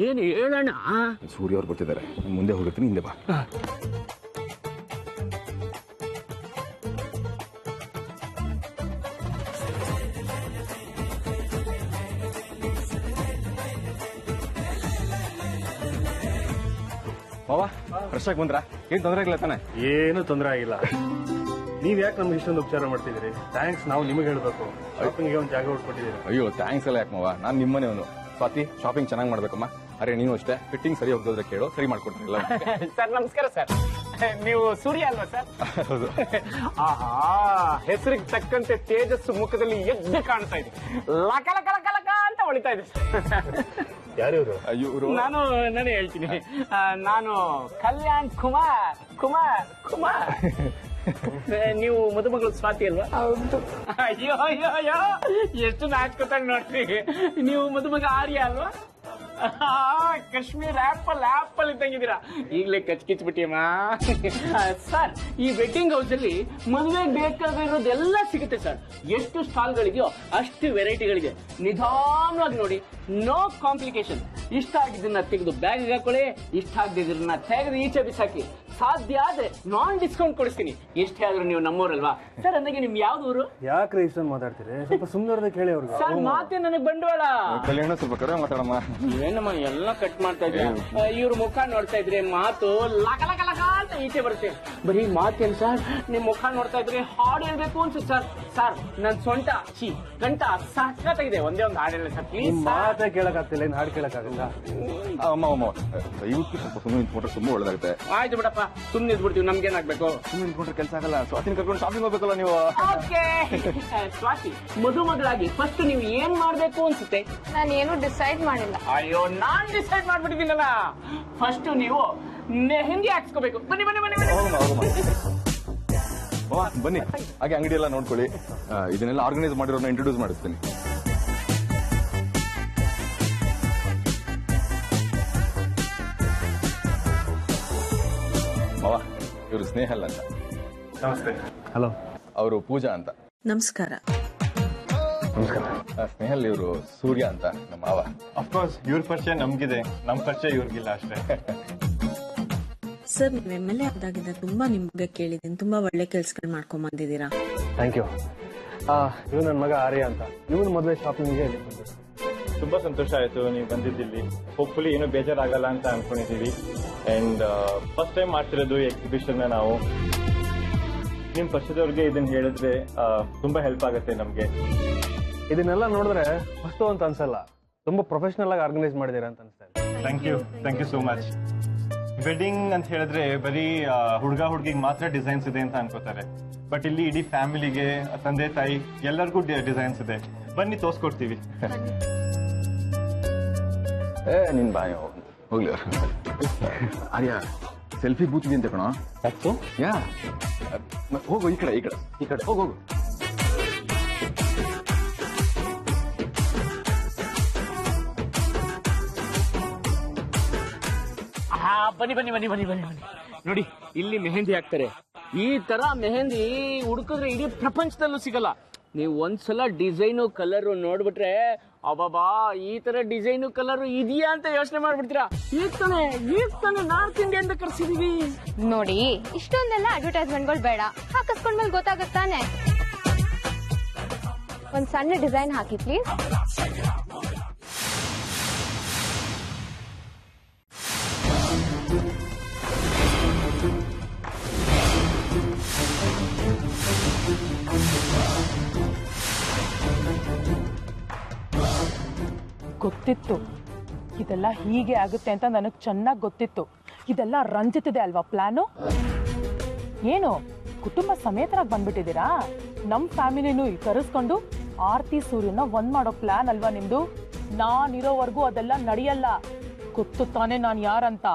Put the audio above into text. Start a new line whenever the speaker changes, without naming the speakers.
ಏನು ಹೇಳೋಣ?
ಸೂರ್ಯ ಅವ್ರು ಬರ್ತಿದ್ದಾರೆ, ಮುಂದೆ ಹೋಗಿರ್ತೀನಿ, ಹಿಂದೆ ಬಾ. ಮಾವ ಫ್ರೆಶ್ ಆಗಿ ಬಂದ್ರಾ? ಏನ್ ತೊಂದರೆ ಆಗಿಲ್ಲ ತಾನೆ?
ಏನು ತೊಂದರೆ ಆಗಿಲ್ಲ. ನೀವ್ ಯಾಕೆ ನಮ್ಗೆ ಇಷ್ಟೊಂದು ಉಪಚಾರ ಮಾಡ್ತಿದ್ದೀರಿ? ಥ್ಯಾಂಕ್ಸ್ ನಾವು ನಿಮಗೆ ಹೇಳ್ಬೇಕು. ಶಾಪಿಂಗ್ಗೆ ಒಂದು ಜಾಗ ಹೊಡ್ಕೊಟ್ಟಿದ್ದೀರಿ.
ಅಯ್ಯೋ ಥ್ಯಾಂಕ್ಸ್ ಎಲ್ಲ ಯಾಕೆ ಮಾವ, ನಾನು ನಿಮ್ಮನೇವನು. ಸ್ವಾತಿ ಶಾಪಿಂಗ್ ಚೆನ್ನಾಗಿ ಮಾಡ್ಬೇಕಮ್ಮ. ಅರೆ ನೀನು ಅಷ್ಟೇ, ಫಿಟ್ಟಿಂಗ್ ಸರಿ ಹೋಗೋದ್ರೆ ಕೇಳು, ಸರಿ ಮಾಡ್ಕೊಡ್ತೀನಿಲ್ಲ.
ಸರ್ ನಮಸ್ಕಾರ ಸರ್, ನೀವು ಸೂರ್ಯ ಅಲ್ವಾ ಸರ್?
ಹೌದು.
ಆಹಾ, ಹೆಸರಿಗೆ ತಕ್ಕಂತೆ ತೇಜಸ್ಸು ಮುಖದಲ್ಲಿ ಎದ್ದು ಕಾಣ್ತಾ ಇದೆ, ಲಕ ಲಕ ಲಕ ಲಕ ಅಂತ ಹೊಳಿತಾ ಇದೆ.
ಯಾರಿವ್ರು?
ಇವರು
ನಾನೇ ಹೇಳ್ತೀನಿ, ನಾನು ಕಲ್ಯಾಣ್ ಕುಮಾರ್ ಕುಮಾರ್ ಕುಮಾರ್. ನೀವು ಮದುಮಗಳು ಸ್ವಾತಿ ಅಲ್ವಾ?
ಹೌದು.
ಅಯ್ಯೋ ಅಯ್ಯೋ ಅಯ್ಯೋ, ಎಷ್ಟು ನಾಚ್ಕೊತಾಗ ನೋಡ್ತೀವಿ. ನೀವು ಮದುಮಗ ಆರ್ಯ ಅಲ್ವಾ? ಕಾಶ್ಮೀರ್ ಆಪಲ್ ಇದ್ದಂಗಿದ್ದೀರಾ. ಈಗಲೇ ಕಚ್ಕಿಚ್ಬಿಟ್ಟಿಯಮ್ಮ. ಸರ್, ಈ ವೆಡ್ಡಿಂಗ್ ಹೌಸ್ ಅಲ್ಲಿ ಮದುವೆಗೆ ಬೇಕಾಗಿರೋದೆಲ್ಲ ಸಿಗುತ್ತೆ ಸರ್. ಎಷ್ಟು ಸ್ಟಾಲ್ಗಳಿದೆಯೋ ಅಷ್ಟು ವೆರೈಟಿಗಳಿದೆ. ನಿಧಾನವಾಗಿ ನೋಡಿ, ನೋ ಕಾಂಪ್ಲಿಕೇಶನ್. ಇಷ್ಟ ಆಗಿದ್ದನ್ನ ತೆಗೆದು ಬ್ಯಾಗ್ ಹಾಕೊಳ್ಳಿ, ಇಷ್ಟ ಆಗದಿದ್ದನ್ನ ತೆಗೆದು ಈಚೆ ಬಿಸಾಕಿ. ಸಾಧ್ಯ ಆದ್ರೆ ನಾನ್ ಡಿಸ್ಕೌಂಟ್ ಕೊಡಿಸ್ತೀನಿ. ಎಷ್ಟೇ ಆದ್ರೂ ನೀವು ನಮ್ಮೂರಲ್ವಾ ಸರ್. ನನಗೆ ನಿಮ್ ಯಾವ್ದು ಊರು?
ಯಾಕ್ರೆ ಇಷ್ಟೊಂದು ಮಾತಾಡ್ತೀರಿ? ಸ್ವಲ್ಪ ಸುಮ್ಮನೆ ಕೇಳಿ ಅವ್ರಿಗೆ.
ಸರ್ ಮಾತೆ ನನಗೆ ಬಂಡವಾಳ.
ಕಲ್ಯಾಣ ಸ್ವಲ್ಪ ಕರೆ ಮಾತಾಡಮ್ಮ.
ಏನಮ್ಮ ಎಲ್ಲ ಕಟ್ ಮಾಡ್ತಾ ಇದ್ರೆ, ಇವ್ರ ಮುಖ ನೋಡ್ತಾ ಇದ್ರೆ ಮಾತು ಲಕ ಲಕ ಲಕ ಅಂತ ಈಚೆ ಬರುತ್ತೆ. ಬರೀ ಮಾತೇನ್ ಸರ್, ನಿಮ್ ಮುಖ ನೋಡ್ತಾ ಇದ್ರೆ ಹಾಡು ಹೇಳ್ಬೇಕು ಅನ್ಸುತ್ತೆ ಸರ್. ಸರ್ ನನ್ ಸೊಂಟ ಗಂಟ ಸಾಕಾಗಿದೆ, ಒಂದೇ ಒಂದು ಹಾಡು ಹೇಳಿ ಸರ್ ಪ್ಲೀಸ್.
ಮಾತೇ ಕೇಳಕ್ಕಾಗ್ತಿಲ್ಲ, ಇನ್ನು ಹಾಡು ಕೇಳಕ್ಕಾಗಲ್ಲ.
ಅಮ್ಮ ಅಮ್ಮ ದಯವಿಟ್ಟು ಸ್ವಲ್ಪ ಸುಮ್ಮನೆ ನಿಂತ್ಕೊಂಡ್ರೆ ತುಂಬಾ ಒಳ್ಳೇದಾಗುತ್ತೆ.
ಆಯ್ತು ಬಿಡಪ್ಪ, ಸುಮ್ಮನೆ ಇದ್ಬಿಡ್ತೀವಿ, ನಮ್ಗೇನಾಗ್ಬೇಕು?
ಸುಮ್ಮನೆ ನಿಂತ್ಕೊಂಡ್ರೆ ಕೆಲಸ ಆಗಲ್ಲ. ಸ್ವಾತಿನ ಕರ್ಕೊಂಡು ಶಾಪಿಂಗ್ ಹೋಗ್ಬೇಕಲ್ಲ ನೀವು.
ಸ್ವಾತಿ, ಮದುಮಗಳಾಗಿ ಫಸ್ಟ್ ನೀವು ಏನ್ ಮಾಡ್ಬೇಕು ಅನ್ಸುತ್ತೆ?
ನಾನೇನು ಡಿಸೈಡ್ ಮಾಡಿಲ್ಲ.
ಅಯ್ಯೋ, ನಾನ್ ಡಿಸೈಡ್ ಮಾಡ್ಬಿಟ್ಟಿದ್ದೀನಲ್ಲ. ಫಸ್ಟ್ ನೀವು ಮೆಹಂದಿ ಹಾಕ್ಸ್ಕೋಬೇಕು. ಬನ್ನಿ ಬನ್ನಿ ಬನ್ನಿ
ಬನ್ನಿ, ಹಾಗೆ ಅಂಗಡಿ ಎಲ್ಲ ನೋಡ್ಕೊಳ್ಳಿ. ಇದನ್ನೆಲ್ಲ ಆರ್ಗನೈಸ್ ಮಾಡಿರೋರ್ನ ಇಂಟ್ರೊಡ್ಯೂಸ್ ಮಾಡಿಸ್ತೀನಿ. ಮಾವ, ಇವರು ಸ್ನೇಹಲ್ ಅಂತ.
ನಮಸ್ತೆ. ಹಲೋ.
ಅವರು ಪೂಜಾ ಅಂತ.
ನಮಸ್ಕಾರ.
ನಮಸ್ಕಾರ.
ಸ್ನೇಹಲ್ ಇವರು ಸೂರ್ಯ ಅಂತ ನಮ್ಮ ಮಾವ.
ಅಫ್ಕೋರ್ಸ್ ಇವ್ರ ಪರಿಚಯ ನಮ್ಗಿದೆ, ನಮ್ ಪರಿಚಯ ಇವ್ರಿಗಿಲ್ಲ ಅಷ್ಟೇ.
ಸರ್, ನೀವು MLA ಆದಾಗಿಂದ ತುಂಬಾ ನಿಮ್ ಬಗ್ಗೆ ಕೇಳಿದ್ದೀನಿ. ತುಂಬಾ ಒಳ್ಳೆ ಕೆಲ್ಸಗಳು ಮಾಡ್ಕೊಂಡ್ ಬಂದಿದ್ದೀರಾ.
Thank you. ಇವ್ ನನ್ನ ಮಗ ಆರ್ಯ ಅಂತ. ಇವನ್ ಮದುವೆ ಶಾಪಿಂಗ್ಗೆ
ತುಂಬಾ ಸಂತೋಷ ಆಯ್ತು ನೀವು ಬಂದಿದ್ದಿಲ್ಲಿ. ಹೋಪ್ಫುಲಿ ಏನೂ ಬೇಜಾರಾಗಲ್ಲ ಅಂತ ಅನ್ಕೊಂಡಿದೀವಿ. ಅಂಡ್ ಫಸ್ಟ್ ಟೈಮ್ ಮಾಡ್ತಿರೋದು ಈ ಎಕ್ಸಿಬಿಷನ್ ನಾವು. ನಿಮ್ ಪರಿಚಯದವ್ರಿಗೆ ಇದನ್ನ ಹೇಳಿದ್ರೆ ತುಂಬಾ ಹೆಲ್ಪ್ ಆಗುತ್ತೆ ನಮ್ಗೆ.
ಇದನ್ನೆಲ್ಲ ನೋಡಿದ್ರೆ ಹೊಸ್ತು ಅಂತ ಅನ್ಸಲ್ಲ, ತುಂಬಾ ಪ್ರೊಫೆಷನಲ್ ಆಗಿ ಆರ್ಗನೈಸ್ ಮಾಡಿದೀರಾ ಅಂತ ಅನ್ಸ್ತಾ ಇದೆ.
Thank you so much. Wedding ಅಂತ ಹೇಳಿದ್ರೆ ಬರೀ ಹುಡುಗ ಹುಡುಗಿಗೆ ಮಾತ್ರ ಡಿಸೈನ್ಸ್ ಇದೆ ಅಂತ ಅನ್ಕೋತಾರೆ. ಬಟ್ ಇಲ್ಲಿ ಇಡೀ ಫ್ಯಾಮಿಲಿಗೆ, ತಂದೆ ತಾಯಿ ಎಲ್ಲರಿಗೂ ಡಿಸೈನ್ಸ್ ಇದೆ. ಬನ್ನಿ ತೋರ್ಸ್ಕೊಡ್ತೀವಿ.
ನಿನ್ ಬಾಯ್ ಹೋಗ್ಲಿ. ಆರ್ಯ ಸೆಲ್ಫಿ ಬೂತಿದೆ ಅಂತ ಕಣೋ. ಯಾ, ಹೋಗು ಈ ಕಡೆ ಹೋಗು.
ಬನ್ನಿ ಬನ್ನಿ ಬನ್ನಿ ಬನ್ನಿ ಬನ್ನಿ ಬನ್ನಿ. ನೋಡಿ, ಇಲ್ಲಿ ಮೆಹಂದಿ ಹಾಕ್ತಾರೆ. ಈ ತರ ಮೆಹಂದಿ ಹುಡುಕಿದ್ರೆ ಇಡೀ ಪ್ರಪಂಚದಲ್ಲೂ ಸಿಗಲ್ಲ. ನೀವು ಒಂದ್ಸಲ ಡಿಸೈನು ಕಲರು ನೋಡ್ಬಿಟ್ರೆ, ಅಬ್ಬಾಬಾ ಈ ತರ ಡಿಸೈನು ಕಲರು ಇದೆಯಾ ಅಂತ ಯೋಚನೆ ಮಾಡ್ಬಿಡ್ತೀರಾ. ಈಗ ತಾನೆ ನಾರ್ತ್ ಇಂಡಿಯಿಂದ ಕರ್ಸಿದೀವಿ.
ನೋಡಿ, ಇಷ್ಟೊಂದೆಲ್ಲ ಅಡ್ವರ್ಟೈಸ್ಮೆಂಟ್ಗಳು ಬೇಡ, ಹಾಕಿಸ್ಕೊಂಡ್ಮೇಲೆ ಗೊತ್ತಾಗುತ್ತಾನೆ. ಒಂದ್ ಸಣ್ಣ ಡಿಸೈನ್ ಹಾಕಿ ಪ್ಲೀಸ್.
ಗೊತ್ತಿತ್ತು ಇದೆಲ್ಲ ಹೀಗೆ ಆಗುತ್ತೆ ಅಂತ. ನನಗೆ ಚೆನ್ನಾಗಿ ಗೊತ್ತಿತ್ತು. ಇದೆಲ್ಲ ರಂಜಿತಿದೆ ಅಲ್ವಾ ಪ್ಲಾನು? ಏನು ಕುಟುಂಬ ಸಮೇತರಾಗಿ ಬಂದ್ಬಿಟ್ಟಿದ್ದೀರಾ? ನಮ್ಮ ಫ್ಯಾಮಿಲಿನೂ ಕರೆಸ್ಕೊಂಡು ಆರ್ತಿ ಸೂರ್ಯನ ಒಂದ್ ಮಾಡೋ ಪ್ಲಾನ್ ಅಲ್ವಾ ನಿಮ್ದು? ನಾನಿರೋವರೆಗೂ ಅದೆಲ್ಲ ನಡೆಯಲ್ಲ. ಗೊತ್ತು ತಾನೇ ನಾನು ಯಾರಂತ.